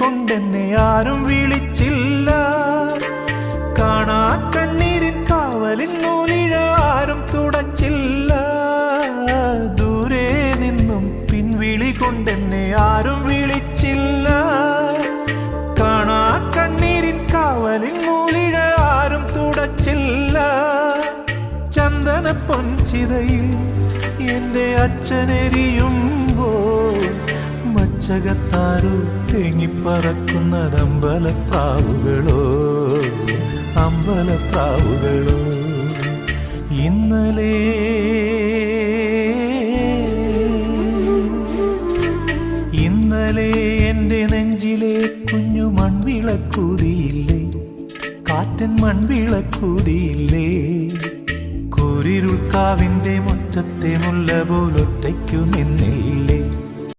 കൊണ്ടെന്നെ ആരും വിളിച്ചില്ല. കാണാ കണ്ണീരിൻ കാവലിൻ നൂലിഴ ആരും തുടച്ചില്ല. ദൂരെ നിന്നും പിൻവിളി കൊണ്ടെന്നെ ആരും വിളിച്ചില്ല. കാണാ കണ്ണീരിൻ കാവലിൻ നൂലിഴ ആരും തുടച്ചില്ല. ചന്ദന പൊൻചിതയിൽ എൻ്റെ അച്ഛനെരിയുമ്പോൾ മച്ചകത്താരോ തേങ്ങിപ്പറക്കുന്നതമ്പലപ്രാവുകളോ, അമ്പലപ്രാവുകളോ. ഇന്നലെ എൻ്റെ നെഞ്ചിലെ കുഞ്ഞു മൺവിളക്കൂതിയില്ലേ, കാറ്റൻ മൺവിളക്കൂതിയില്ലേ. കൂരിരുൾക്കാവിൻ്റെ മുറ്റത്തെ മുല്ല പോലൊറ്റയ്ക്കു നിന്നില്ലേ.